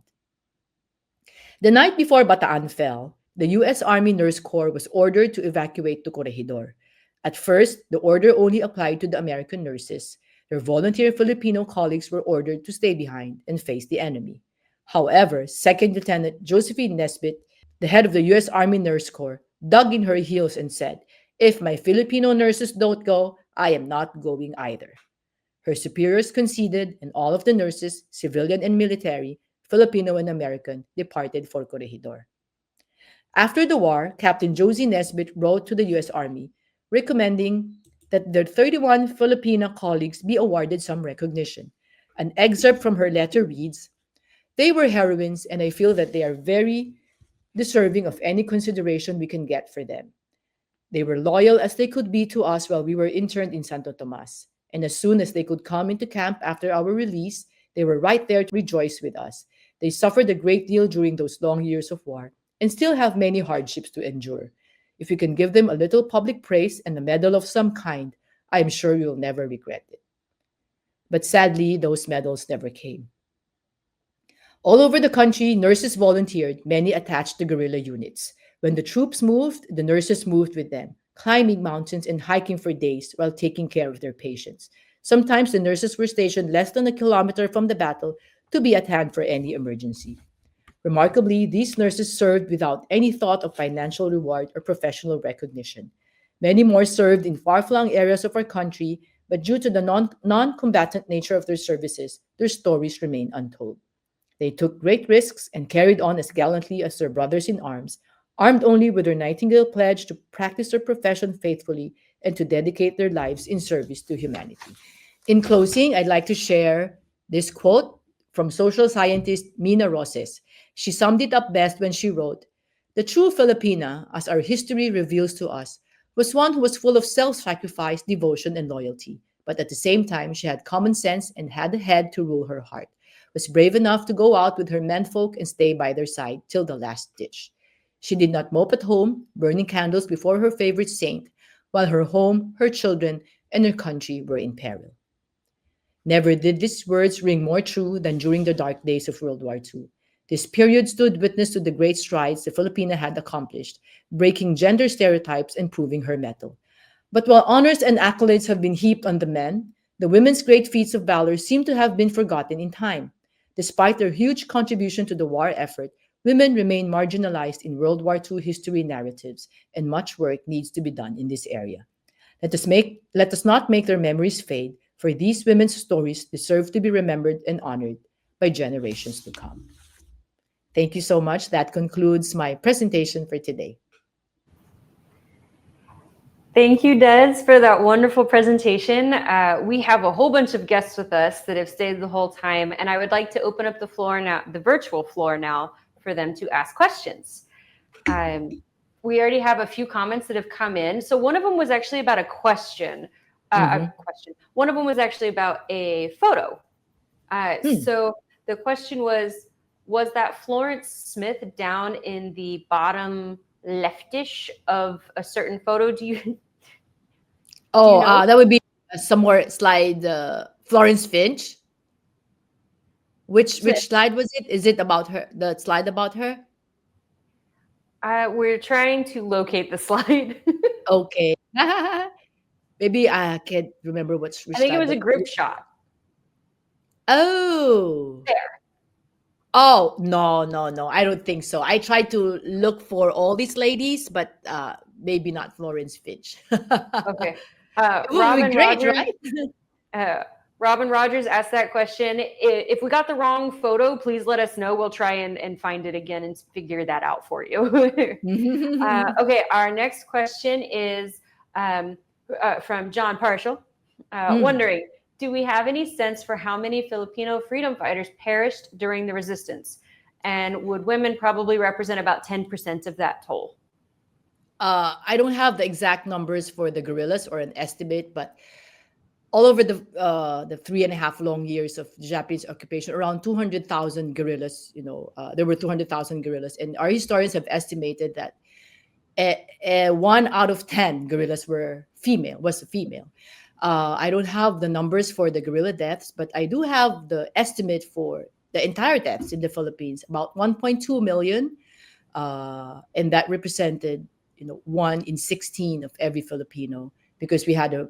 The night before Bataan fell, the U.S. Army Nurse Corps was ordered to evacuate to Corregidor. At first, the order only applied to the American nurses. Their volunteer Filipino colleagues were ordered to stay behind and face the enemy. However, Second Lieutenant Josephine Nesbitt, the head of the U.S. Army Nurse Corps, dug in her heels and said, "If my Filipino nurses don't go, I am not going either." Her superiors conceded, and all of the nurses, civilian and military, Filipino and American, departed for Corregidor. After the war, Captain Josie Nesbitt wrote to the U.S. Army recommending that their 31 Filipino colleagues be awarded some recognition. An excerpt from her letter reads, "They were heroines, and I feel that they are very deserving of any consideration we can get for them. They were loyal as they could be to us while we were interned in Santo Tomas. And as soon as they could come into camp after our release, they were right there to rejoice with us. They suffered a great deal during those long years of war and still have many hardships to endure. If you can give them a little public praise and a medal of some kind, I am sure you'll never regret it." But sadly, those medals never came. All over the country, nurses volunteered, many attached to guerrilla units. When the troops moved, the nurses moved with them, climbing mountains and hiking for days while taking care of their patients. Sometimes the nurses were stationed less than a kilometer from the battle to be at hand for any emergency. Remarkably, these nurses served without any thought of financial reward or professional recognition. Many more served in far flung areas of our country, but due to the non combatant nature of their services, their stories remain untold. They took great risks and carried on as gallantly as their brothers in arms, armed only with their Nightingale pledge to practice their profession faithfully and to dedicate their lives in service to humanity. In closing, I'd like to share this quote from social scientist Mina Roses. She summed it up best when she wrote, "The true Filipina, as our history reveals to us, was one who was full of self sacrifice, devotion, and loyalty. But at the same time, she had common sense and had a head to rule her heart, was brave enough to go out with her menfolk and stay by their side till the last ditch. She did not mope at home, burning candles before her favorite saint, while her home, her children, and her country were in peril." Never did these words ring more true than during the dark days of World War II. This period stood witness to the great strides the Filipina had accomplished, breaking gender stereotypes and proving her mettle. But while honors and accolades have been heaped on the men, the women's great feats of valor seem to have been forgotten in time. Despite their huge contribution to the war effort, women remain marginalized in World War II history narratives, and much work needs to be done in this area. Let us not make their memories fade, for these women's stories deserve to be remembered and honored by generations to come. Thank you so much. That concludes my presentation for today. Thank you, Des, for that wonderful presentation. We have a whole bunch of guests with us that have stayed the whole time, and I would like to open up the floor now, the virtual floor now, for them to ask questions. We already have a few comments that have come in. So one of them was actually about a question. Mhm. One of them was actually about a photo. Hmm. So the question was that Florence Smith down in the bottom leftish of a certain photo? Do you Oh, know? that would be some more slide. Florence Finch. Which slide was it? Is it about her? The slide about her? We're trying to locate the slide. Okay. Maybe I can't remember which I think it slide was a that. group shot. Oh. Oh, no, no, no. I don't think so. I tried to look for all these ladies, but maybe not Florence Finch. Okay. It would be Robin great, Rogers. right? Uh, Robin Rogers asked that question. If we got the wrong photo, please let us know. We'll try and find it again and figure that out for you. Okay, our next question is from John Partial, Mm. wondering, do we have any sense for how many Filipino freedom fighters perished during the resistance? And would women probably represent about 10% of that toll? I don't have the exact numbers for the guerrillas or an estimate, but all over the 3.5 long years of Japanese occupation, around 200,000 guerrillas. There were 200,000 guerrillas, and our historians have estimated that 1 out of 10 guerrillas was a female. I don't have the numbers for the guerrilla deaths, but I do have the estimate for the entire deaths in the Philippines, about 1.2 million, and that represented 1 in 16 of every Filipino, because we had a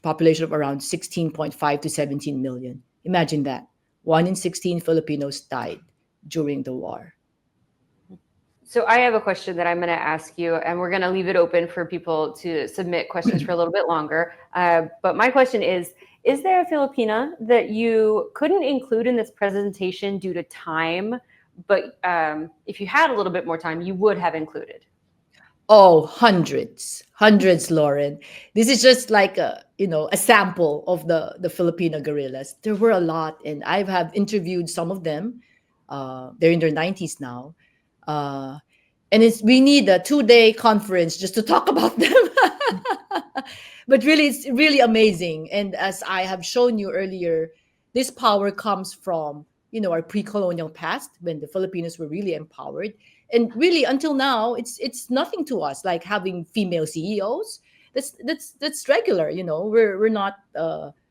population of around 16.5 to 17 million. Imagine that. 1 in 16 Filipinos died during the war. So I have a question that I'm going to ask you, and we're going to leave it open for people to submit questions for a little bit longer. But my question is there a Filipina that you couldn't include in this presentation due to time, but if you had a little bit more time, you would have included? Oh, hundreds, Lauren. This is just like a sample of the Filipino guerrillas. There were a lot, and I have interviewed some of them. They're in their 90s now, uh, and we need a 2-day conference just to talk about them. But really, it's really amazing. And as I have shown you earlier, this power comes from our pre-colonial past, when the Filipinos were really empowered, and really until now it's nothing to us, like having female CEOs. That's regular. We're not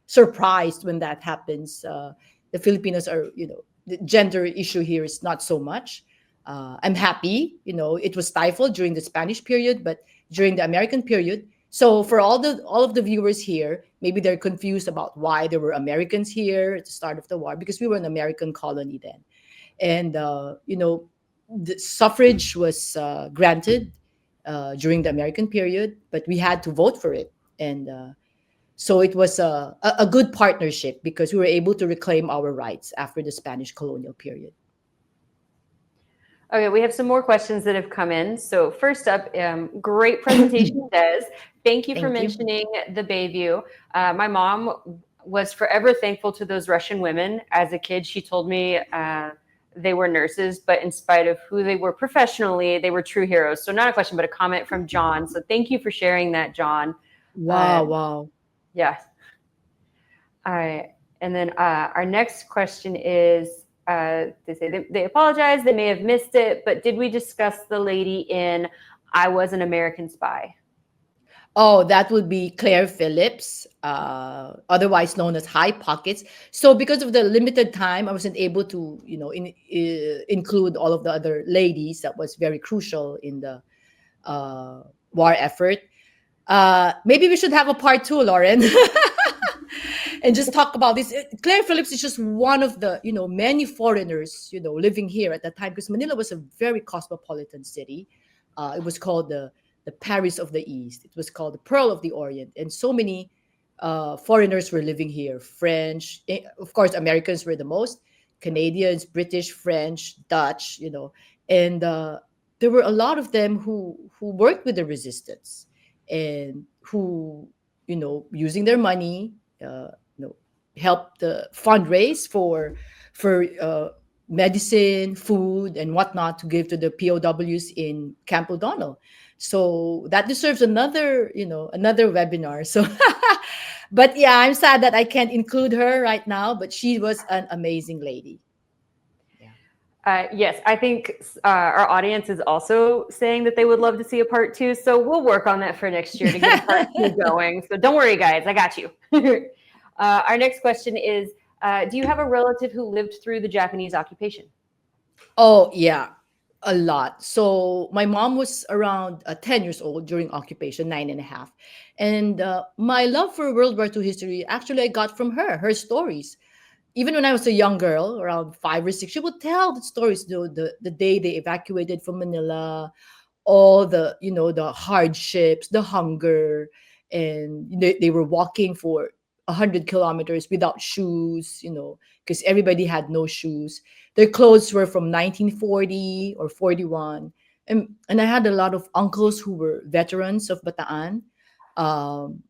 surprised when that happens. The Filipinos are, the gender issue here is not so much. I'm happy, it was stifled during the Spanish period, but during the American period. So for all of the viewers here, maybe they're confused about why there were Americans here at the start of the war, because we were an American colony then. And the suffrage was granted during the American period, but we had to vote for it. And so it was a good partnership, because we were able to reclaim our rights after the Spanish colonial period. Okay, we have some more questions that have come in. So first up, great presentation, Des. Thank you for Thank you. mentioning the Bayview. My mom was forever thankful to those Russian women. As a kid, she told me they were nurses, but in spite of who they were professionally, they were true heroes. So not a question, but a comment from John. So thank you for sharing that, John. Wow. Yeah. And then our next question is, they say they apologize, they may have missed it, but did we discuss the lady in I Was an American Spy? Oh, that would be Claire Phillips, otherwise known as High Pockets. So because of the limited time, I wasn't able to, include all of the other ladies. That was very crucial in the war effort. Maybe we should have a part 2, Lauren. And just talk about this. Claire Phillips is just one of the, many foreigners, living here at that time, because Manila was a very cosmopolitan city. It was called the Paris of the East. It was called the Pearl of the Orient. And so many foreigners were living here. French, of course, Americans were the most, Canadians, British, French, Dutch, and there were a lot of them who worked with the resistance, and who, using their money, helped fundraise for medicine, food, and whatnot to give to the POWs in Camp O'Donnell. So that deserves another webinar. So, but yeah, I'm sad that I can't include her right now, but she was an amazing lady. Yes, I think our audience is also saying that they would love to see a part 2. So we'll work on that for next year to get a part 2 going. So don't worry, guys, I got you. Our next question is, do you have a relative who lived through the Japanese occupation? Oh, yeah, a lot. So my mom was around 10 years old during occupation, 9.5. And my love for World War II history, actually, I got from her stories. even when I was a young girl, around 5 or 6, she would tell the stories. The day they evacuated from Manila, all the the hardships, the hunger, and they were walking for 100 kilometers without shoes. Because everybody had no shoes. Their clothes were from 1940 or 41, and I had a lot of uncles who were veterans of Bataan. Um,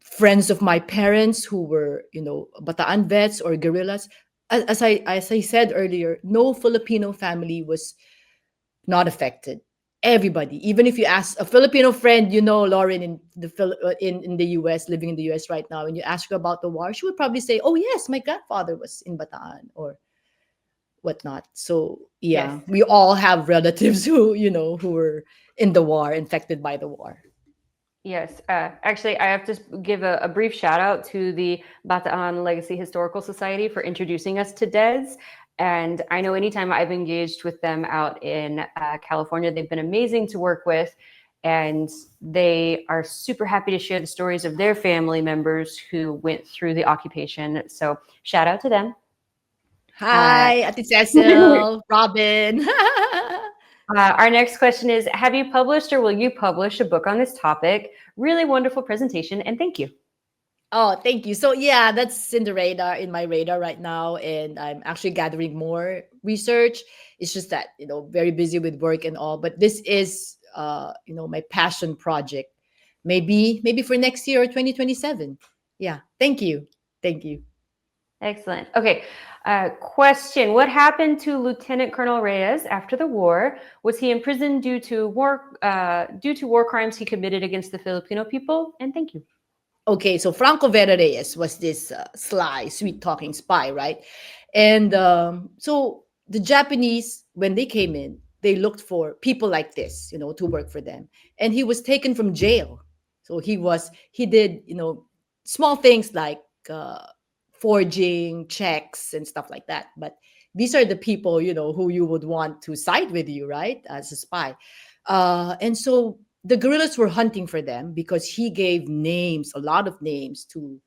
Friends of my parents who were, Bataan vets or guerrillas. As I said earlier, no Filipino family was not affected. Everybody, even if you ask a Filipino friend, Lauren in the US, living in the US right now, and you ask her about the war, she would probably say, "Oh yes, my grandfather was in Bataan or whatnot." So Yes. yeah, we all have relatives who were in the war, infected by the war. Yes. Actually, I have to give a brief shout out to the Bataan Legacy Historical Society for introducing us to Des. And I know anytime I've engaged with them out in California, they've been amazing to work with. And they are super happy to share the stories of their family members who went through the occupation. So, shout out to them. Uh, Hi, Ate Cecil, Robin. Our next question is: have you published or will you publish a book on this topic? Really wonderful presentation, and thank you. Oh, thank you. So yeah, that's in the radar, in my radar right now, and I'm actually gathering more research. It's just that, very busy with work and all, but this is my passion project. Maybe for next year or 2027. Yeah. Thank you. Thank you. Excellent. Okay. Question: what happened to Lieutenant Colonel Reyes after the war? Was he imprisoned due to war crimes he committed against the Filipino people? And thank you. Okay, so Franco Vera Reyes was this sly, sweet talking spy, right? And so the Japanese, when they came in, they looked for people like this, to work for them. And he was taken from jail. So he did, small things like uh, forging checks and stuff like that. But these are the people, who you would want to side with you, right? As a spy. And so the guerrillas were hunting for them because he gave names, a lot of names to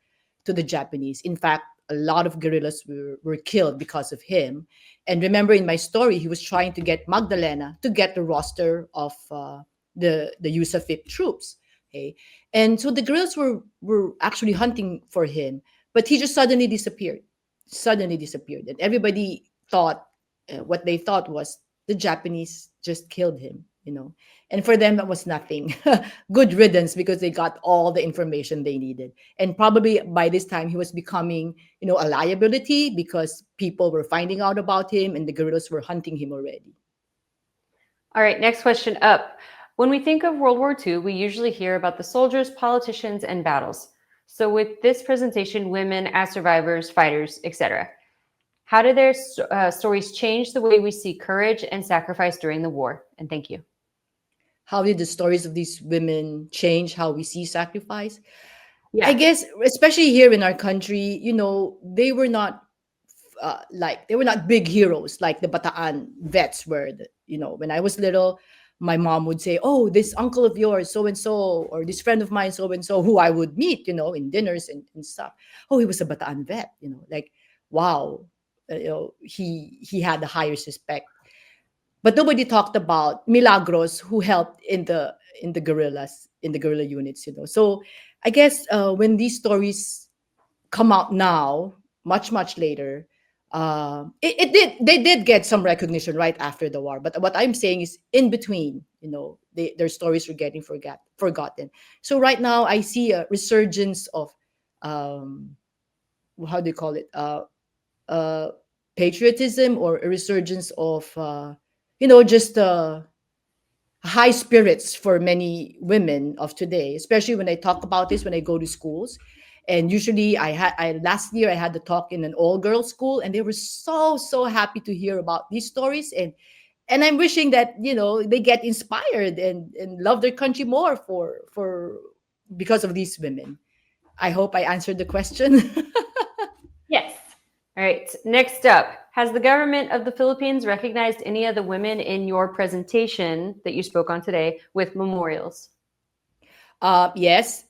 the Japanese. In fact, a lot of guerrillas were killed because of him. And remember, in my story, he was trying to get Magdalena to get the roster of the USAFIP troops. Okay, and so the guerrillas were actually hunting for him, but he just suddenly disappeared. Suddenly disappeared, and everybody thought what they thought was the Japanese just killed him. And for them that was nothing. Good riddance, because they got all the information they needed. And probably by this time he was becoming, a liability because people were finding out about him and the guerrillas were hunting him already. All right. Next question up. When we think of World War II, we usually hear about the soldiers, politicians, and battles. So, with this presentation, women as survivors, fighters, etc., how did their stories change the way we see courage and sacrifice during the war? And thank you. How did the stories of these women change how we see sacrifice? I Yeah. guess, especially here in our country, they were not they were not big heroes like the Bataan vets were. When I was little, my mom would say, "Oh, this uncle of yours, so and so, or this friend of mine, so and so," who I would meet, in dinners and stuff. Oh, he was a Bataan vet. Like, wow, he had the highest respect. But nobody talked about Milagros, who helped in the guerrillas, in the guerrilla units. So I guess when these stories come out now, much later, they did get some recognition right after the war. But what I'm saying is, in between, their stories were getting forgotten. So right now I see a resurgence of um how do you call it, uh patriotism, or a resurgence of just high spirits for many women of today, especially when I talk about this when I go to schools. And usually I last year I had the talk in an all girls school, and they were so happy to hear about these stories. And I'm wishing that they get inspired and love their country more for because of these women. I hope I answered the question. Yes. All right. Next up, has the government of the Philippines recognized any of the women in your presentation that you spoke on today with memorials? Yes.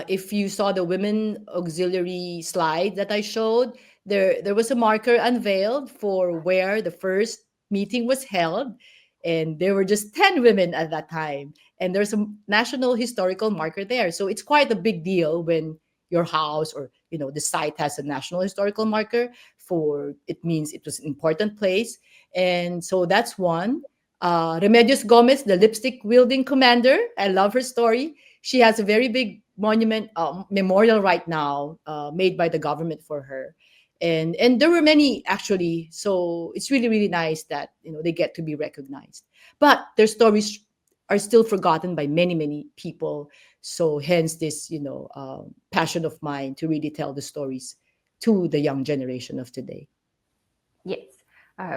If you saw the women auxiliary slide that I showed, there was a marker unveiled for where the first meeting was held, and there were just 10 women at that time. And there's a national historical marker there. So it's quite a big deal when your house or the site has a national historical marker. For it means it was an important place. And so that's one. Remedios Gomez, the lipstick wielding commander, I love her story. She has a very big monument memorial right now, made by the government for her. And there were many actually, so it's really really nice that they get to be recognized, but their stories are still forgotten by many many people. So hence this passion of mine to really tell the stories to the young generation of today. Yes.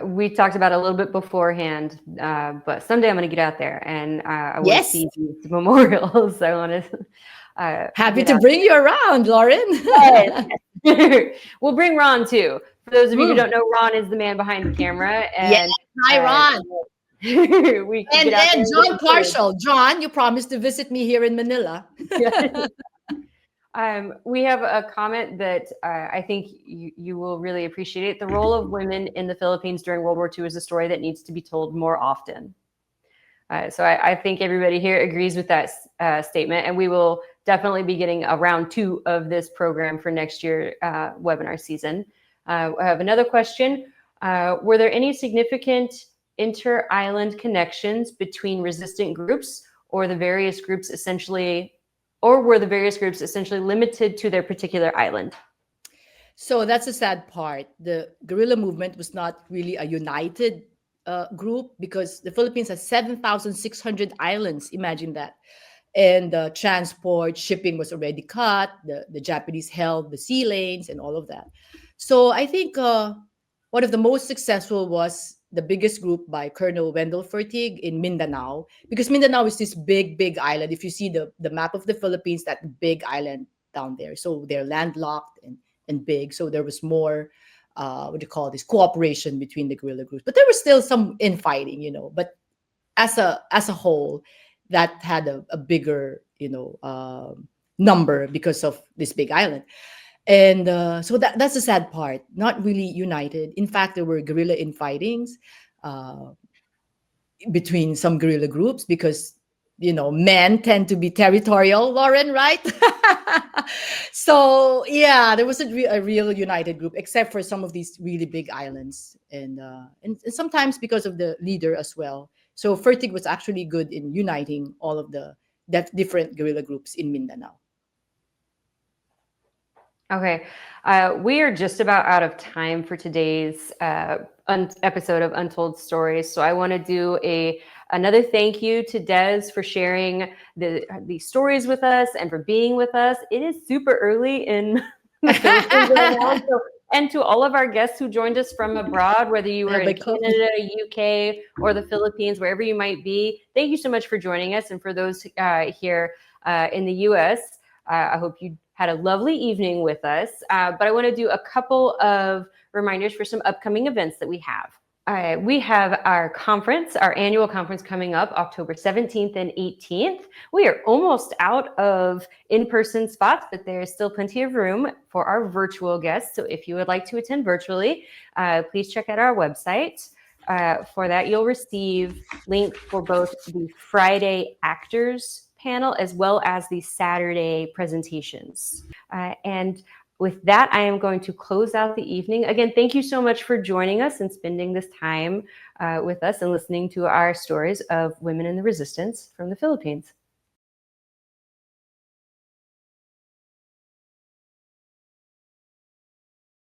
We talked about it a little bit beforehand, but someday I'm going to get out there and I want to Yes, see these memorials. I want to happy get to out bring you around, Lauren. there. We'll bring Ron too. For those of you who Mm, don't know, Ron is the man behind the camera, yes, and hi Ron. we can and get out there and and John get the stories. Partial. John, you promised to visit me here in Manila. We have a comment that I think you will really appreciate. The role of women in the Philippines during World War II is a story that needs to be told more often. So I think everybody here agrees with that statement, and we will definitely be getting a round 2 of this program for next year webinar season. I have another question. Were there any significant inter-island connections between resistant groups, or were the various groups essentially limited to their particular island? So that's the sad part. The guerrilla movement was not really a united group, because the Philippines has 7,600 islands. Imagine that. And transport, shipping was already cut. The Japanese held the sea lanes and all of that. So I think one of the most successful was the biggest group by Colonel Wendell Fertig in Mindanao, because Mindanao is this big, big island. If you see the map of the Philippines, that big island down there. So they're landlocked and big. So there was more, what do you call this, cooperation between the guerrilla groups. But there was still some infighting, But as a whole, that had a bigger, number because of this big island. And so that's the sad part. Not really united. In fact, there were guerrilla infightings uh, between some guerrilla groups, because men tend to be territorial, Lauren, right? So yeah, there was a real united group, except for some of these really big islands, and sometimes because of the leader as well. So Fertig was actually good in uniting all of the different guerrilla groups in Mindanao. Okay, we are just about out of time for today's episode of Untold Stories. So I want to do another thank you to Des for sharing the stories with us and for being with us. It is super early in the Philippines right now. So, and to all of our guests who joined us from abroad, whether you were in Canada, UK, or the Philippines, wherever you might be, thank you so much for joining us. And for those here in the US, I hope you had a lovely evening with us. But I want to do a couple of reminders for some upcoming events that we have. We have our annual conference coming up October 17th and 18th. We are almost out of in-person spots, but there is still plenty of room for our virtual guests. So if you would like to attend virtually, please check out our website. For that, you'll receive links for both the Friday actors panel as well as the Saturday presentations. And with that, I am going to close out the evening. Again, thank you so much for joining us and spending this time with us and listening to our stories of women in the resistance from the Philippines.